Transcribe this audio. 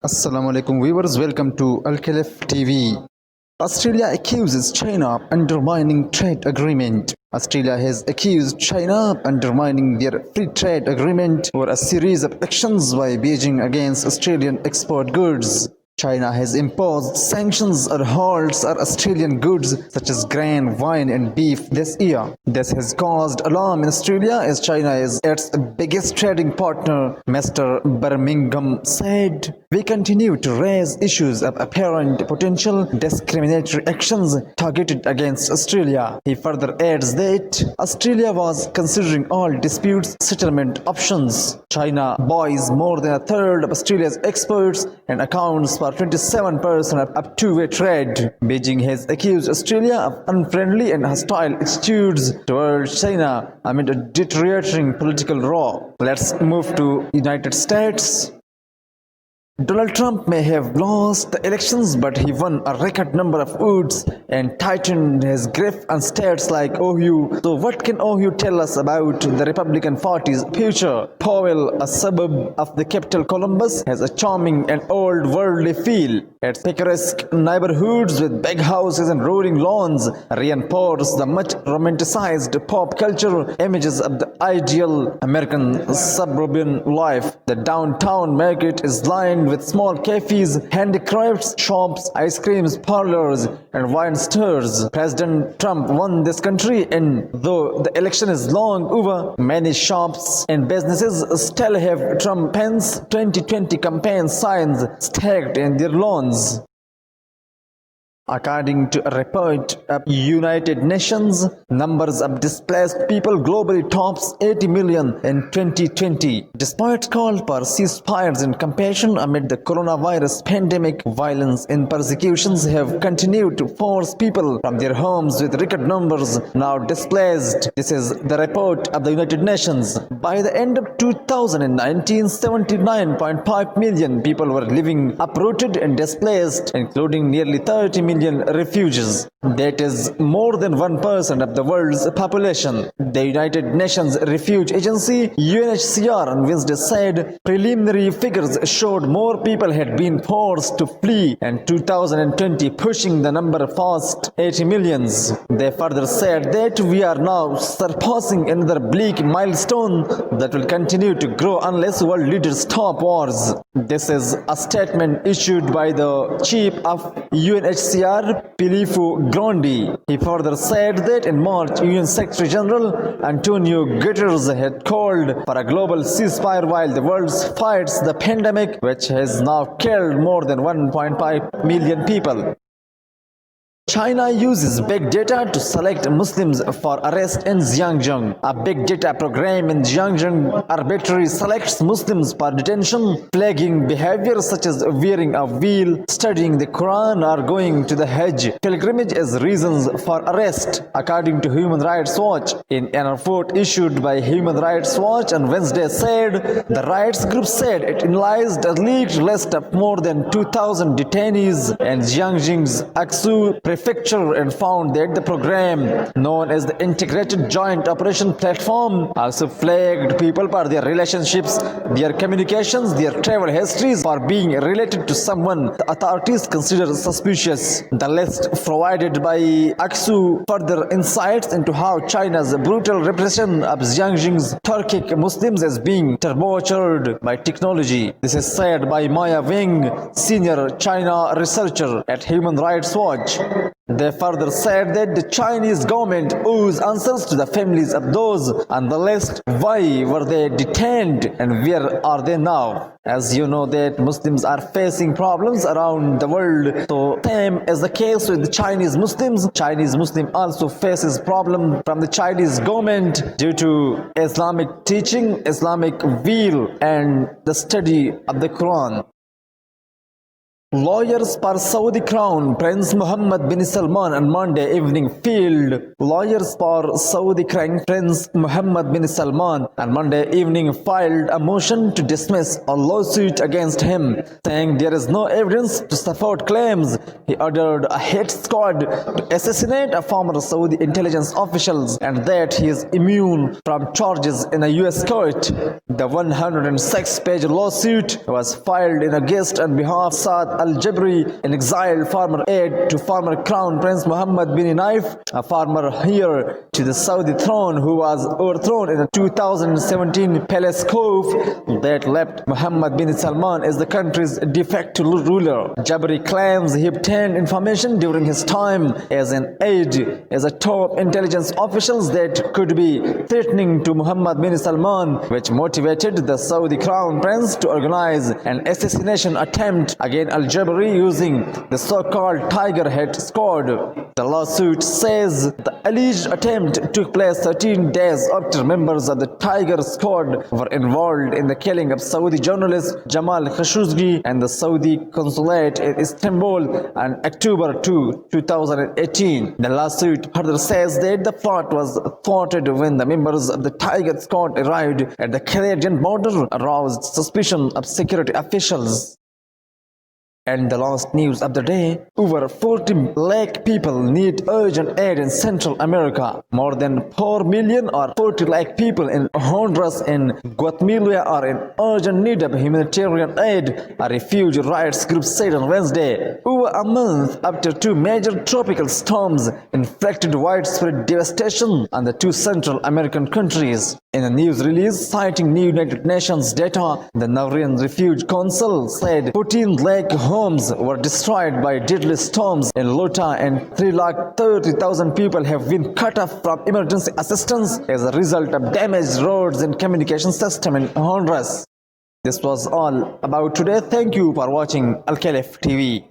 Assalamu alaikum viewers, welcome to Caliph TV. Australia accuses China of undermining trade agreement. Australia has accused China of undermining their free trade agreement over a series of actions by Beijing against Australian export goods. China has imposed sanctions or halts on Australian goods such as grain, wine and beef this year. This has caused alarm in Australia as China is its biggest trading partner, Mr. Birmingham said. We continue to raise issues of apparent potential discriminatory actions targeted against Australia. He further adds that Australia was considering all disputes settlement options. China buys more than a third of Australia's exports and accounts for 27% of two-way trade. Beijing has accused Australia of unfriendly and hostile attitudes towards China amid a deteriorating political row. Let's move to United States. Donald Trump may have lost the elections, but he won a record number of votes and tightened his grip on states like Ohio. So what can Ohio tell us about the Republican Party's future? Powell, a suburb of the capital Columbus, has a charming and old worldly feel. Its picturesque neighborhoods with big houses and rolling lawns reinforce the much romanticized pop culture images of the ideal American suburban life. The downtown market is lined with small cafes, handicrafts shops, ice cream parlors, and wine stores. President Trump won this country, and though the election is long over, many shops and businesses still have Trump-Pence 2020 campaign signs stacked in their lawns. According to a report of United Nations, numbers of displaced people globally tops 80 million in 2020. Despite call for ceasefires and compassion amid the coronavirus pandemic, violence and persecutions have continued to force people from their homes with record numbers now displaced. This is the report of the United Nations. By the end of 2019, 79.5 million people were living uprooted and displaced, including nearly 30 million refugees. That is more than 1% of the world's population. The United Nations Refugee Agency UNHCR on Wednesday said preliminary figures showed more people had been forced to flee in 2020, pushing the number past 80 millions. They further said that we are now surpassing another bleak milestone that will continue to grow unless world leaders stop wars. This is a statement issued by the chief of UNHCR, Filippo Grandi. He further said that in March, UN Secretary General Antonio Guterres had called for a global ceasefire while the world fights the pandemic, which has now killed more than 1.5 million people. China uses big data to select Muslims for arrest in Xinjiang. A big data program in Xinjiang arbitrarily selects Muslims for detention, flagging behavior such as wearing a veil, studying the Quran, or going to the Hajj pilgrimage as reasons for arrest, according to Human Rights Watch. In an report issued by Human Rights Watch on Wednesday said, the rights group said it analyzed a leaked list of more than 2,000 detainees in Xinjiang's Aksu Prefecture and found that the program, known as the Integrated Joint Operation Platform, also flagged people for their relationships, their communications, their travel histories for being related to someone the authorities consider suspicious. The list provided by Aksu further insights into how China's brutal repression of Xinjiang's Turkic Muslims is being turbocharged by technology. This is said by Maya Wang, senior China researcher at Human Rights Watch. They further said that the Chinese government owes answers to the families of those on the list. Why were they detained and where are they now? As you know that Muslims are facing problems around the world. So same is the case with the Chinese Muslims. Chinese Muslim also faces problem from the Chinese government due to Islamic teaching, Islamic veil and the study of the Quran. Lawyers for Saudi Crown Prince Mohammed bin Salman on Monday evening filed. Lawyers for Saudi Crown Prince Mohammed bin Salman on Monday evening filed a motion to dismiss a lawsuit against him, saying there is no evidence to support claims he ordered a hit squad to assassinate a former Saudi intelligence officials and that he is immune from charges in a US court. The 106-page lawsuit was filed in August on behalf of Saad Al-Jabri, an exiled former aide to former Crown Prince Mohammed bin Naif, a former heir to the Saudi throne who was overthrown in a 2017 palace coup that left Mohammed bin Salman as the country's de facto ruler. Jabri claims he obtained information during his time as an aide as a top intelligence official that could be threatening to Mohammed bin Salman, which motivated the Saudi Crown Prince to organize an assassination attempt against Al-Jabri using the so-called Tiger Head Squad. The lawsuit says the alleged attempt took place 13 days after members of the Tiger Squad were involved in the killing of Saudi journalist Jamal Khashoggi and the Saudi consulate in Istanbul on October 2, 2018. The lawsuit further says that the plot was thwarted when the members of the Tiger Squad arrived at the Canadian border, aroused suspicion of security officials. And the last news of the day, over 40 lakh people need urgent aid in Central America. More than 4 million or 40 lakh people in Honduras and Guatemala are in urgent need of humanitarian aid, a refugee rights group said on Wednesday. Over a month after two major tropical storms inflicted widespread devastation on the two Central American countries. In a news release citing United Nations data, the Norwegian Refugee Council said 14 lakh homes were destroyed by deadly storms in Lota and 330,000 people have been cut off from emergency assistance as a result of damaged roads and communication system in Honduras. This was all about today. Thank you for watching Al Caliph TV.